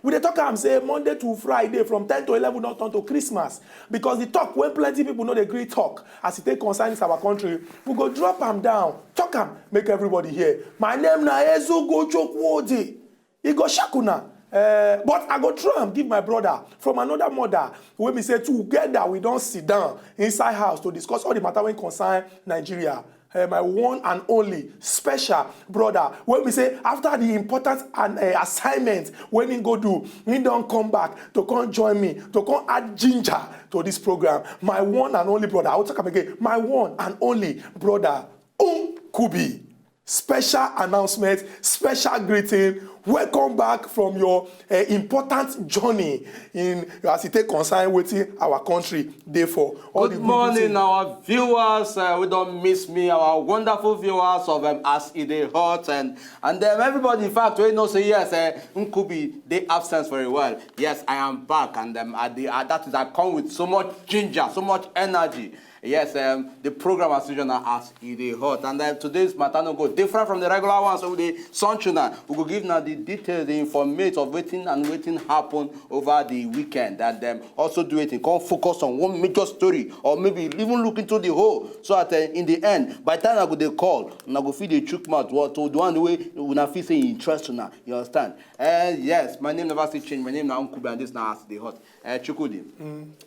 We dey talk am say Monday to Friday from 10 to 11 not turn to Christmas because the talk when plenty people know dey gree talk as e take concern this our country, we go drop am down, talk am, make everybody hear. My name na Ezogo Chukwudi. E go shock una. But I go try and give my brother from another mother when we say together we don't sit down inside house to discuss all the matter when concern Nigeria. My one and only special brother when we say after the important assignment when he go do, he don't come back to come join me to come add ginger to this program. My one and only brother, I will talk again. My one and only brother Kubi. Special announcement, special greeting. Welcome back from your important journey in as it take concern wetin our country dey for. Good morning, our viewers. We don't miss me, our wonderful viewers of As It Dey Hot and everybody. In fact, we know say yes, Nkubi they absent very well. Yes, I am back, and that is I come with so much ginger, so much energy. Yes, the program as usual As It Dey Hot, and today's matter no go different from the regular ones. So the sunshine, we go give now the details, the information of waiting happen over the weekend, and also do it and come focus on one major story, or maybe even look into the whole. So that in the end, by the time I go they call, and I go feed the chook mouth to the one way when I feel say interest now. You understand? Yes, my name never still change. My name now Nkubi, and this now As It Dey Hot. Chukudi.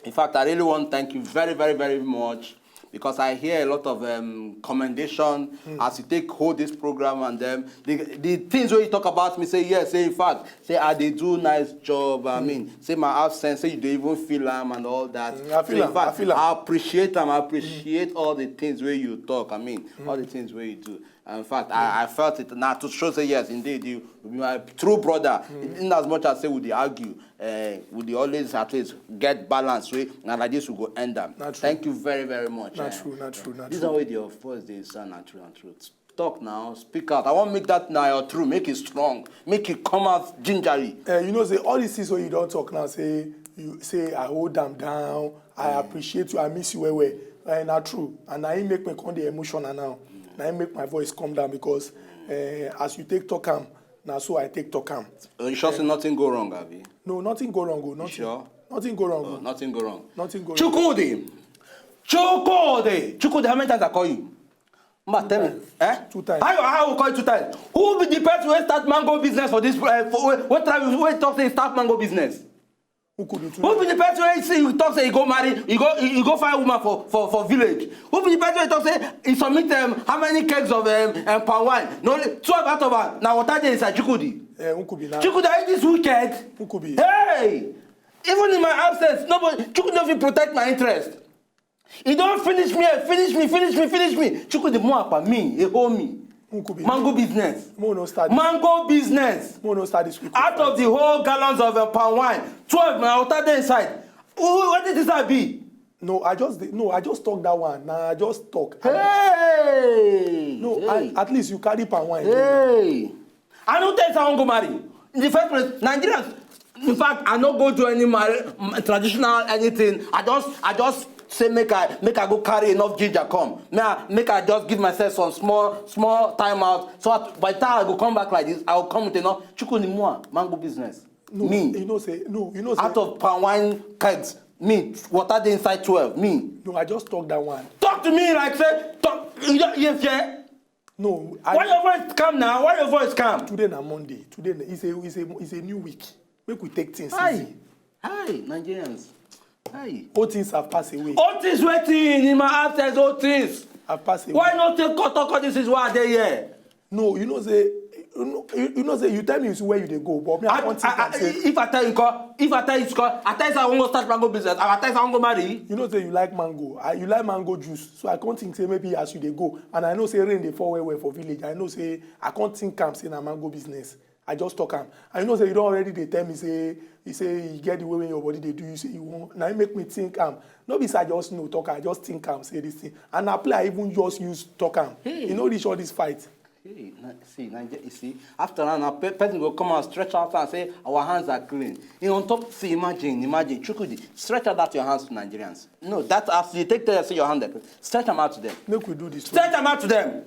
In fact, I really want to thank you very, very, very much, because I hear a lot of commendation as you take hold this program, and the things where you talk about me, say yes, say in fact, say they do nice job. I mean, say my absence, say you don't even feel them and all that. I feel them. I feel them. I appreciate them. I appreciate all the things where you talk. I mean, all the things where you do. In fact, I felt it now to show say yes, indeed, you will be my true brother. In as much as say would they argue, would they always at least get balance way, and like this we go end them. Thank you very, very much. Not true. This is how your first day sound and truth. Talk now, speak out. I want to make that now your true, make it strong, make it come out gingerly. You know, say all these things where you don't talk now, say you say I hold them down, I appreciate you, I miss you well. Not true. And I make me come the emotional now. I make my voice come down because as you take talk now so I take talk You sure say nothing go wrong, Abby? No, nothing go wrong. Nothing. Sure? Nothing go wrong. Nothing go wrong. Nothing go wrong. Chukwudi, how many times I call you? Ma, tell me. 2 times. How will call you 2 times? Who will be the person who start mango business for this? What talk say start mango business? Who could do Who be the person who say you talk say you go marry, you go find a woman for village? Who be the person who talk say he submit how many kegs of palm wine? No, 12 out of one. Now what that is inside Chukwudi? Chukwudi, are you this wicked? Chukwudi. Hey! Even in my absence, nobody Chukwudi doesn't protect my interest. He don't finish me. Chukwudi more about me, he hold me. Mango business. Mango business. Out of the whole gallons of palm wine, 12 now what they inside. What did this be? No, I just talk that one. Nah, I just talk. Hey! No, hey. At least you carry palm wine. Hey! I don't think I want to marry. In the first place, Nigerians. In fact, I don't go to any traditional anything. I just say make I go carry enough ginger come. Make I just give myself some small time out. So by the time I go come back like this, I will come with enough Chukwudi mango business. No, me. You know say. Out of palm wine kegs, me. Water dey inside 12, me. No, I just talk that one. Talk to me like say talk. Yes, yeah. No. Why your voice come now? Why your voice come? Today na Monday. Today is a new week. Make we take things easy. Hi, Nigerians. Hi. All things have passed away. All things waiting in my absence. All things have passed away. Why not take talk? This is why they here. No, you know say you tell me where you dey go, but me I want to say. If I tell you I want to start mango business. I tell you I want to marry. You know say you like mango. You like mango juice, so I can't think say maybe as you dey go, and I know say rain dey fall well for village. I know say I can't think am say na mango business. I just talk am. And you know say you don't already dey tell me say you get the way when your body dey do you say you want. Now you make me think am. No be say I just know talk am, I just think am say this thing. And na play I even just use talk am. You know reach all this fight. Hey, you see, after that, person will come and stretch out and say, our hands are clean. You on top, see, imagine, Chukwudi, stretch out your hands to Nigerians. No, that after you take the say your hand, stretch them out to them. Make we do this. Stretch them out to them.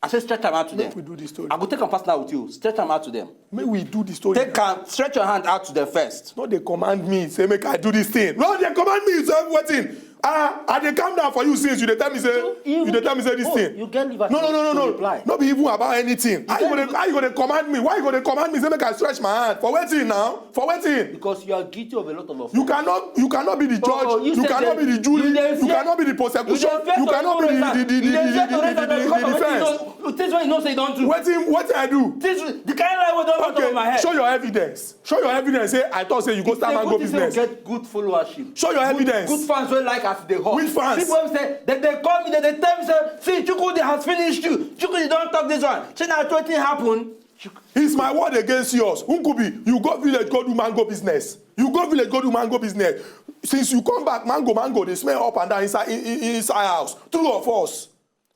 I say stretch am out to them. Make we do the story. I go take am personal with you. Stretch am out to them. Make we do the story. Stretch your hand out to them first. No, they command me, say make I do this thing. No, they command me, say wetin. I dey calm down for you since you dey tell me say this thing. You get liberty No. reply. No be even about anything. How you gonna command me? Why you gonna command me say make I stretch my hand? For wetin now? For wetin? Because you are guilty of a lot of offense. You cannot be the judge. You cannot be the jury. You cannot be the prosecution. You cannot be the defense. Things when you know say you don't do. Wetin I do? The kind of lie wey don come to my head. Show your evidence. Show your evidence. Say I thought say you go start mango business. Get good followership. Show your evidence. Good fans wey like as they hot. Which fans? People wey say they call me, they tell me say, see, Chukwudi has finished you. Chukwudi don't talk this one. Say now wetin happen. It's my word against yours. Nkubi, you go village go do mango business. You go village go do mango business. Since you come back, mango, they smell up and down inside house. True or false?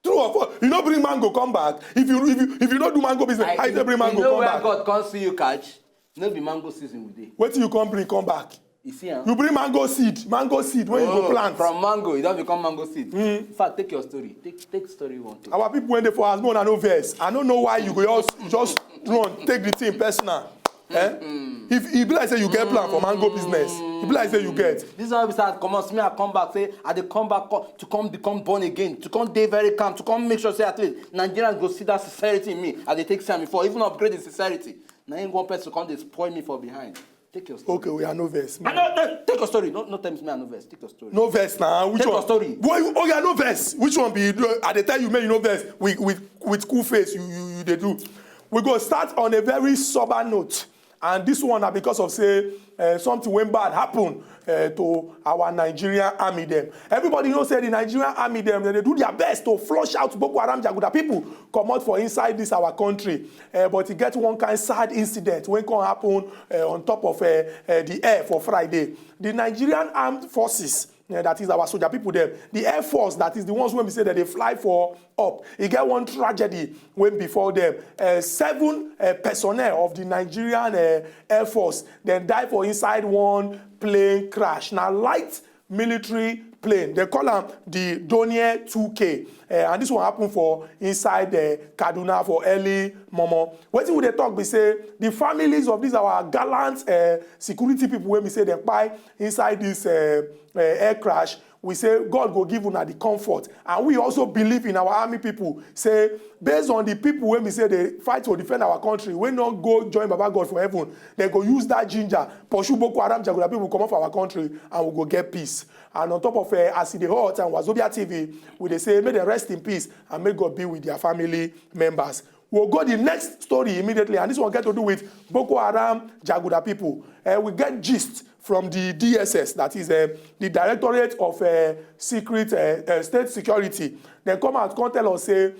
True or false? You no bring mango come back. If you don't do mango business, how you bring mango come back? You know where God can't see you catch? No be mango season with day. Wetin you come back? You see, huh? You bring mango seed when you go plant. From mango, you don't become mango seed. In fact, take your story. Take story one. Our people when they for us, no, no verse. I don't know why you go just run, take the thing personal. If be like say you get plan for mango business, if be like say you get. This is how we start come on, me I come back, say I dey come back to come become born again, to come dey very calm, to come make sure say at least Nigerians go see that sincerity in me as they take time before, even upgrade the sincerity. Now ain't one person come dey spoil me for behind. Take your story. Okay, we are no verse. No, take your story. No tell me I no verse. Take your story. No verse now. Which take one? Your story. Boy, yeah, no verse. Which one be? At the time you make no verse with cool face. You they do. We go start on a very sober note, and this one are because of say something went bad happen to our Nigerian army them. Everybody knows say the Nigerian army them they do their best to flush out Boko Haram Jaguda people come out for inside this our country. But it get one kind sad incident when can happen on top of the air for Friday. The Nigerian armed forces. That is our soldier people there. The Air Force, that is the ones when we say that they fly for up. You get one tragedy when before them. 7 personnel of the Nigerian Air Force then die for inside one plane crash. Now light military plane. They call them the Dornier 2K. And this one happen for inside Kaduna for early momo. What would they talk? We say the families of these our gallant security people when we say they buy inside this air crash. We say God go give una the comfort, and we also believe in our army people. Say based on the people when we say they fight to defend our country, we not go join Baba God for heaven. They go use that ginger, pursue Boko Haram Jaguda people come off our country, and we go get peace. And on top of as the hot and Wazobia TV, we they say may they rest in peace and may God be with their family members. We'll go the next story immediately, and this one get to do with Boko Haram Jaguda people. We get gist from the DSS, that is the Directorate of State Security. They come out and tell us say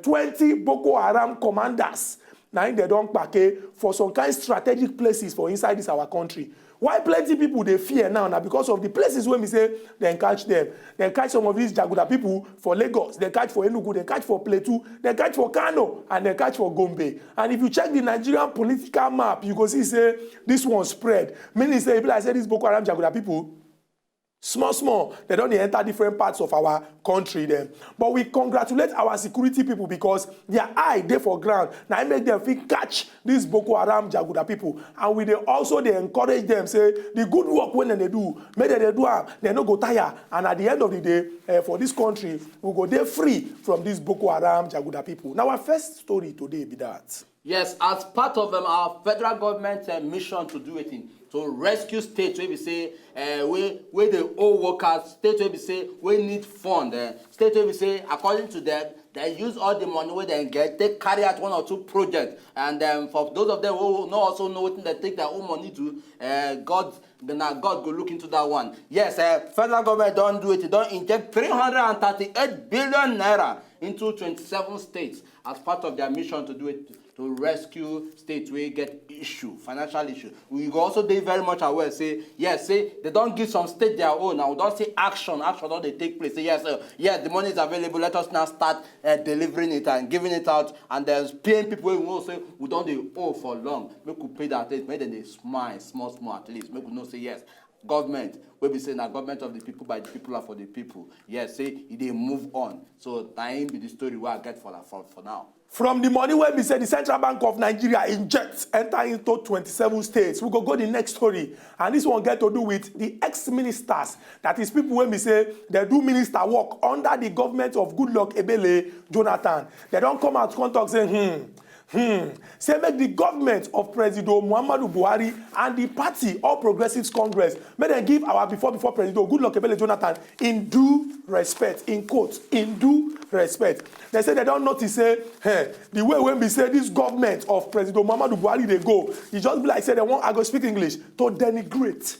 20 Boko Haram commanders now they don't pack for some kind of strategic places for inside this our country. Why plenty people they fear now because of the places where we say they catch them. They catch some of these Jaguda people for Lagos, they catch for Enugu, they catch for Plateau, they catch for Kano, and they catch for Gombe. And if you check the Nigerian political map, you go see say this one spread. Meaning say people I say these Boko Haram Jaguda people, small, they don't enter different parts of our country then. But we congratulate our security people because their eye they for ground. Now I make them feel catch these Boko Haram Jaguda people. And we they encourage them, say the good work when they do, make they do they no go tire. And at the end of the day, for this country, we go there free from these Boko Haram Jaguda people. Now our first story today be that. Yes, as part of our federal government mission to do it to rescue states where we say where the old workers, states where we say we need fund, states where we say according to them they use all the money where they get, they carry out 1 or 2 projects, and for those of them who also know what they take their own money to, God go look into that one. Yes, federal government don't do it. They don't inject 338 billion naira into 27 states as part of their mission to do it. To rescue states where get financial issue. We go also be very much aware, say, yes, say they don't give some state their own. Now we don't say action don't they take place. Say, yes, the money is available. Let us now start delivering it and giving it out. And there's paying people who will say, we don't they owe for long. Make we pay that, make them they smile, small at least. Make we not say, yes, government, we be saying that government of the people, by the people, are for the people. Yes, say, they move on. So, time be the story where I get for now. From the money where we say the Central Bank of Nigeria injects enter into 27 states. We go the next story. And this one get to do with the ex-ministers. That is people when we say they do minister work under the government of Goodluck Ebele Jonathan. They don't come out contact say, say make the government of President Muhammadu Buhari and the party All Progressives Congress make them give our before President Goodluck Ebele Jonathan in due respect, in quotes, in due respect. They say they don't notice say, the way when we say this government of President Muhammadu Buhari they go, you just be like say they want I go speak English to denigrate,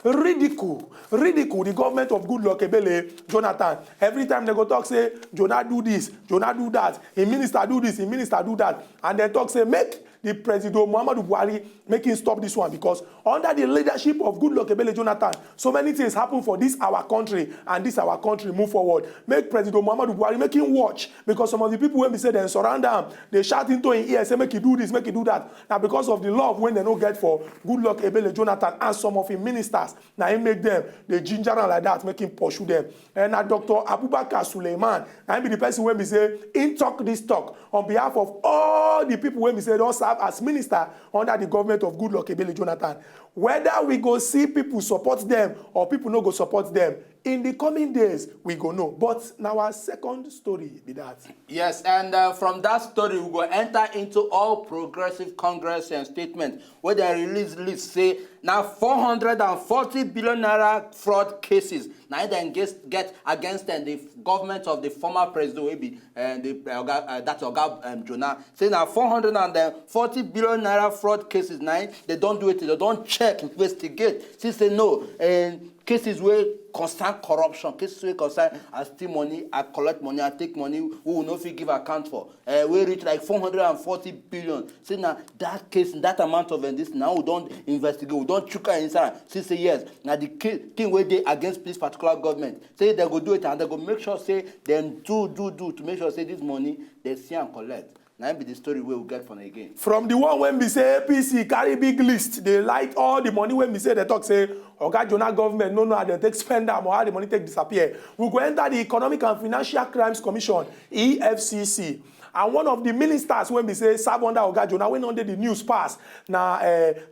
ridicule the government of Goodluck Ebele Jonathan. Every time they go talk say Jonah do this, Jonah do that, a minister do this, a minister do that, and they talk say make the President Muhammadu Buhari make him stop this one, because under the leadership of Goodluck Ebele Jonathan, so many things happen for this our country, and this our country move forward. Make President Muhammadu Buhari make him watch, because some of the people when we say they surround him, they shout into his ear say make he do this, make he do that. Now because of the love when they no get for Goodluck Ebele Jonathan and some of his ministers, now he make them the ginger and like that, make him pursue them. And now Dr. Abubakar Suleiman, now he be the person when we say in talk this talk on behalf of all the people when we say don't serve as minister under the government of Goodluck Ebele Jonathan. Whether we go see people support them or people no go support them, in the coming days we go know. But now our second story be that. Yes, and from that story we go enter into All Progressive Congress and statement where they release list say now 440 billion naira fraud cases now then get against the government of the former president Obi and that's Oga Jonah say now 440 billion naira fraud cases now they don't do it, they don't check, investigate. She say no, and cases where concern corruption, cases where concern I steal money, I collect money, I take money, we will not give account for. We reach like 440 billion. Say now that case, that amount of this now we don't investigate, we don't check inside. She say yes. Now the thing where they against this particular government, say they go do it and they go make sure say them do to make sure say this money they see and collect. Now be the story we will get from again. From the one when we say APC carry big list, they light all the money when we say they talk say Oga Jonah government no how they take spend them or how the money take disappear. We go enter the Economic and Financial Crimes Commission, EFCC. And one of the ministers when we say serve under Oga Jonah when under the news pass na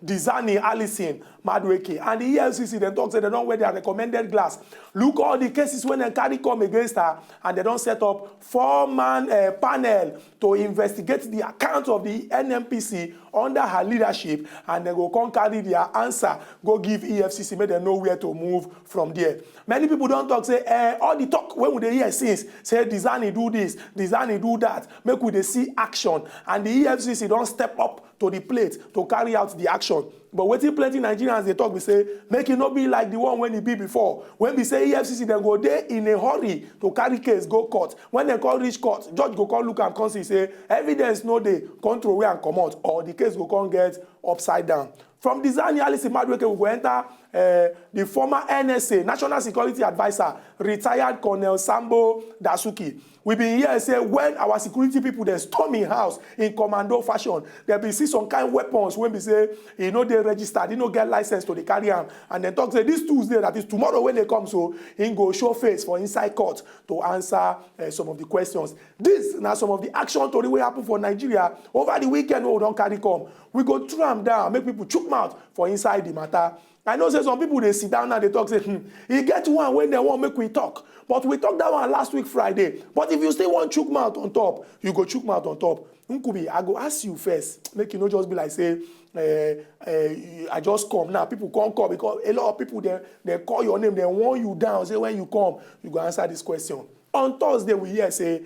Dizani Alison Madueke, and the EFCC they talk say they don't wear their recommended glass. Look all the cases when they carry come against her, and they don't set up 4-man panel to investigate the account of the NMPC under her leadership, and they go come carry their answer, go give EFCC, make them know where to move from there. Many people don't talk say all the talk when we dey hear since say Dizani do this, Dizani do that, make we dey see action, and the EFCC don't step up to the plate to carry out the action. But wetin plenty Nigerians they talk, we say make it not be like the one when it be before. When we say EFCC, then go there in a hurry to carry case go court. When they call reach court, judge go call look and come see say evidence no dey, control where and come out, or the case go come get upside down. From Dizani Alison Madueke, we go enter the former NSA, National Security Advisor, retired Colonel Sambo Dasuki. We been here say when our security people they storm in house in commando fashion, they be see some kind of weapons when we say you know they registered, you know get license to the carry am, and then talk say this Tuesday, that is tomorrow when they come, so he go show face for inside court to answer some of the questions. This now some of the action to the way happen for Nigeria over the weekend. We don't carry come. We go tram down, make people chook mouth for inside the matter. I know say some people they sit down and they talk say he get one when they want make we talk, but we talked that one last week Friday. But if you still want chook mouth on top, you go chook mouth on top. Nkubi, I go ask you first, make you not just be like say I just come now. People can't come because a lot of people they call your name, they want you down. Say when you come, you go answer this question. On Thursday we hear say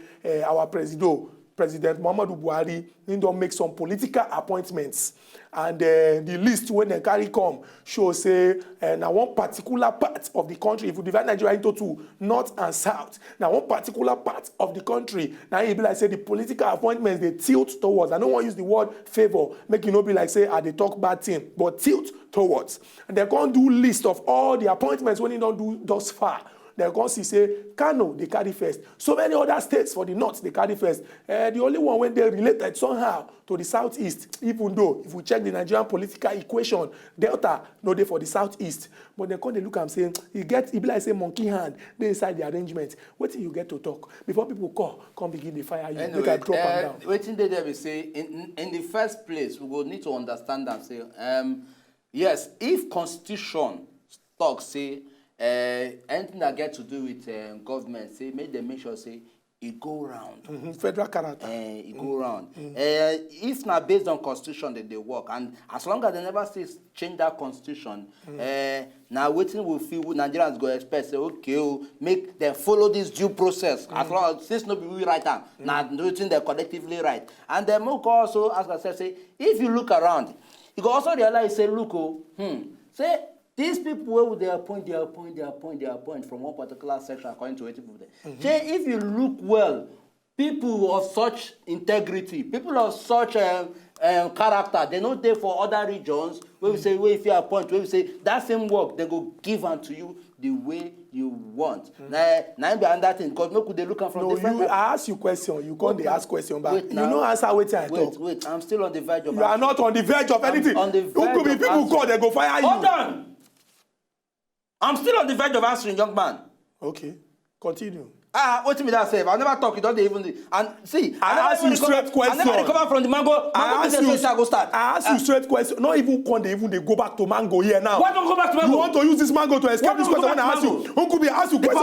our President Muhammadu Buhari need to make some political appointments, and the list when they carry come show say now one particular part of the country, if we divide Nigeria into two, north and south, now one particular part of the country, now it be like say the political appointments they tilt towards. I don't want to use the word favor, make it not be like say they talk bad thing, but tilt towards. And they can't do list of all the appointments when you don't do thus far. They come see say Kano they carry first. So many other states for the north they carry first. The only one when they related somehow to the southeast, even though if we check the Nigerian political equation, Delta no dey for the southeast. But they come they look and say e be like say monkey hand dey inside the arrangement. Wetin you get to talk before people come begin the fire you. Anyway, Make I drop am down. Wetin dey there be say in the first place we go need to understand and say yes, if constitution talk say anything that get to do with government say make dem make sure say e go round. Federal character. E go round. If na based on constitution they work, and as long as they never say change that constitution, na wetin we feel Nigerians go expect say okay, make them follow this due process. As long as since no be we write am, na wetin they collectively write. And then we go also, as I said, say if you look around, you go also realize say look say these people wey they appoint from one particular section according to 80 people there. Say if you look well, people of such integrity, people of such character, they no dey for other regions where we say if you appoint, where we say that same work they go give unto you the way you want. Now be another thing because make they look am from different. I ask you question, you can't ask question back. You no answer wetin I talk. Wait, I'm still on the verge of. You are not on the verge of anything. On the verge Who could be people call they go fire you. Hold on. I'm still on the verge of answering, young man. Okay, continue. What me that say? I never talk. You don't even. And see, I ask you straight question. I never recover from the mango. I ask you straight question. Not even when they go back to mango here now. Why don't go back to mango? You want to use this mango to escape this question when I ask you? Who could be ask you question?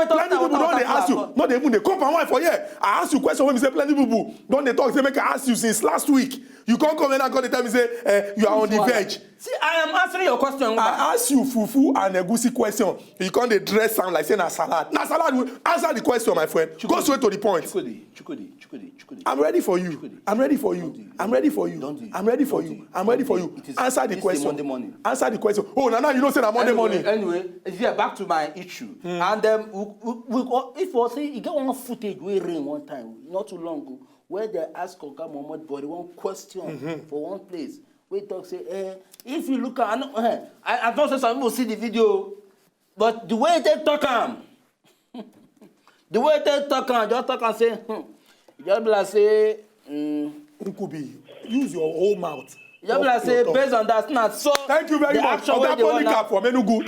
Plenty people don't they ask you. Not even they come and why for here. I ask you question when we say plenty people don't they talk. Say make I ask you since last week. You can't come in and tell me say you are on the verge. See, I am answering your question. I ask you fufu and egusi question. You can't dey dress sound like saying na salad. Na salad will answer the question, my friend. Go straight to the point. Chukudi. I'm ready for you. I'm ready for you. I'm ready for you. I'm ready for you. I'm ready for you. Answer the question. Monday morning. Answer the question. Oh, now you don't say that Monday morning. Anyway, yeah, back to my issue. And if we say you get one footage we rain one time, not too long ago, where they ask Oga Muhammad Buhari one question for one place. We talk say, if you look at, I don't say some people see the video, but the way they talk just talk and say, just be like say, Nkubi, use your whole mouth. Just be like say, based on that, not so. Thank you very much. Oga Polycarp from Enugu.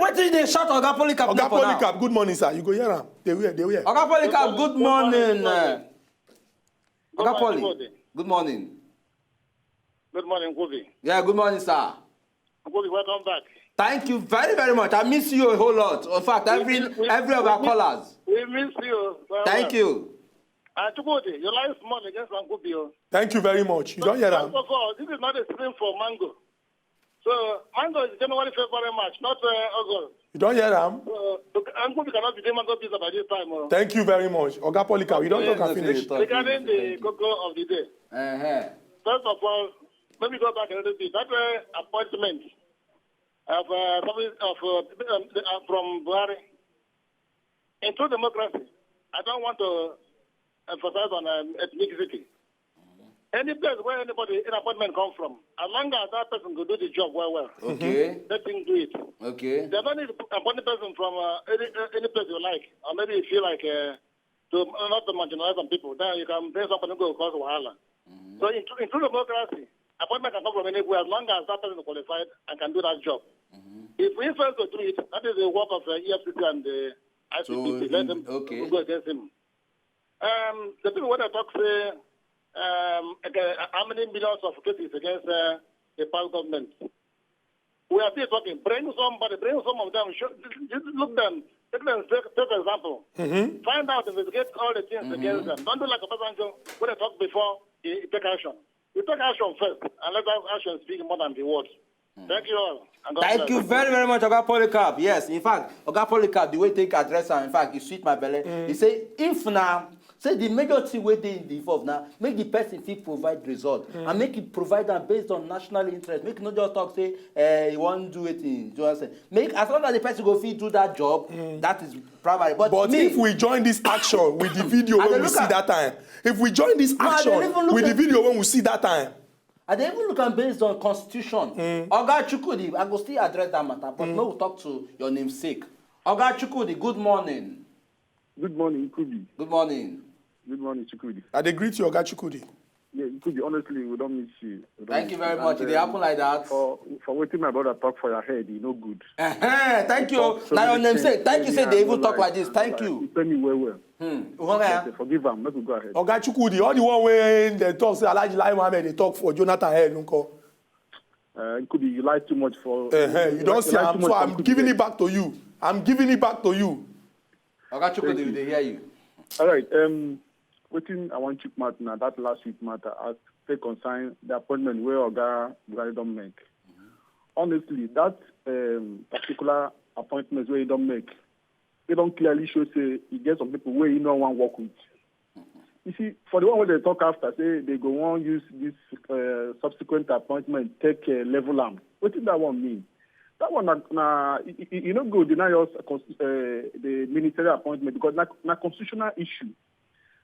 What did they shout Oga Polycarp? Oga Polycarp, good morning, sir. You go hear him. They hear. Oga Polycarp, good morning. Oga Poly, good morning. Good morning, Nkubi. Yeah, good morning, sir. Nkubi, welcome back. Thank you very, very much. I miss you a whole lot. In fact, every of our callers. We miss you. Thank you. Nkubi, your life is more against Nkubi. Thank you very much. You don't hear him. First of all, this is not a stream for mango. So, mango is January, February, March, not August. You don't hear him? Nkubi cannot be doing mango pizza by this time. Thank you very much. Oga Polycarp, you don't talk and finish. Regarding the cocoa of the day. First of all, let me go back a little bit. That appointment from Buhari in true democracy, I don't want to emphasize on ethnicity. Any place where anybody in appointment come from, as long as that person could do the job well, okay, let him do it. Okay. They don't need to appoint a person from any place you like, or maybe you feel like to not to marginalize some people. Then you can bring somebody who will cause wahala. So in true democracy, appointment can come from anywhere as long as that person is qualified and can do that job. If we fail to do it, that is the work of the EFCC and the ICPC. Let them go against him. The people when they talk say how many millions of cases against the past government. We are still talking. Bring some of them. Look them. Take example. Find out, investigate all the things against them. Don't do like a Obasanjo when they talk before you take action. You take action first, and let that action speak more than the words. Thank you all. Thank you very, very much, Oga Polycarp. Yes, in fact, Oga Polycarp, the way take address, in fact, it sweet my belly. He say, if now, say the major thing where they involved now, make the person fit provide result and make it provide them based on national interest. Make not just talk say you want to do it in. Make as long as the person go fit do that job, that is primary. But if we join this action with the video when we see that time, if we join this action with the video when we see that time. And they even look at based on constitution. Oga Chukudi, I go still address that matter, but no, we'll talk to your namesake. Oga Chukwudi, good morning. Good morning, Ikubi. Good morning. Good morning, Chukwudi. I dey greet you, Oga Chukwudi. Yeah, Ikubi, honestly, we don't miss you. Thank you very much. It happen like that. For waiting my brother talk for your head, you know good. Thank you. Now your name say, thank you, say they even talk like this. Thank you. You tell me well. Okay. Forgive him, let me go ahead. Oga Chukwudi, all the one wey they talk say Alhaji Lai Mohammed dey talk for Jonathan head, nko. Ikubi, you lie too much for... You don't see am, so I'm giving it back to you. I'm giving it back to you. Oga Chukwudi, they hear you. All right, waiting, I want you matter now, that last week matter, as they concern the appointment where Oga Buhari don't make. Honestly, that particular appointment where he don't make, they don't clearly show, say, he gets some people where he don't want to work with. You see, for the one where they talk after, say, they go on use this subsequent appointment, take level arm. What did that one mean? That one, you don't go deny us the ministerial appointment because na constitutional issue.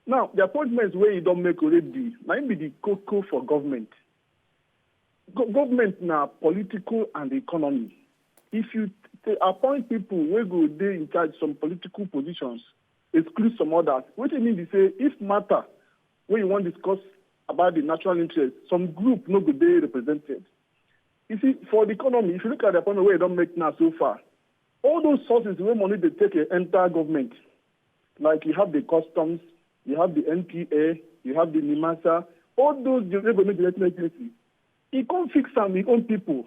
Now, the appointments where you don't make already, might be the cocoa for government. Government now political and economy. If you appoint people where go they in charge some political positions, exclude some others, what it means is say if matter where you want to discuss about the national interest, some group no go be represented. You see, for the economy, if you look at the appointment where you don't make now so far, all those sources where money they take enter government, like you have the customs, you have the NPA, you have the NIMASA, all those government agencies. He can't fix some his own people.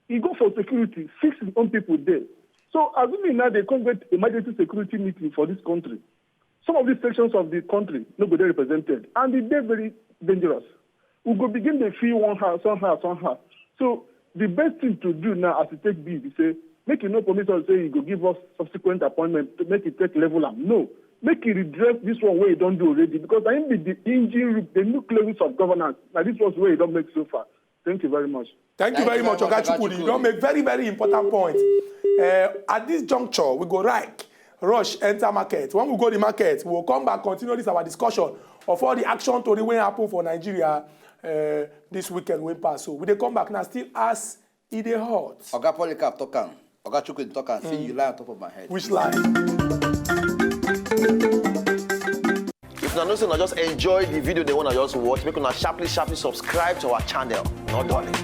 He go for security, fix his own people there. So assuming now they convert emergency security meeting for this country, some of these sections of the country no go there represented, and they're very dangerous. We go begin to feel one house, somehow. So the best thing to do now as it take B is say, make you no promise us say you go give us subsequent appointment to make it take level up. No. Make it redress this one where you don't do already, because I think the engine, the nucleus of governance, now this was where you don't make so far. Thank you very much. Thank you very much, Oga Chukwudi. You don't make very, very important points. At this juncture, we go rush, enter market. When we go to the market, we will come back, continue this our discussion of all the action to the way happen for Nigeria this weekend when pass. So we dey come back now, still as it dey hot. Oga Polycarp talk am. Oga Chukwudi talk am. See you lie on top of my head. Which line? If una know say una just enjoy the video they want to just watch, make una sharply subscribe to our channel. Not darling.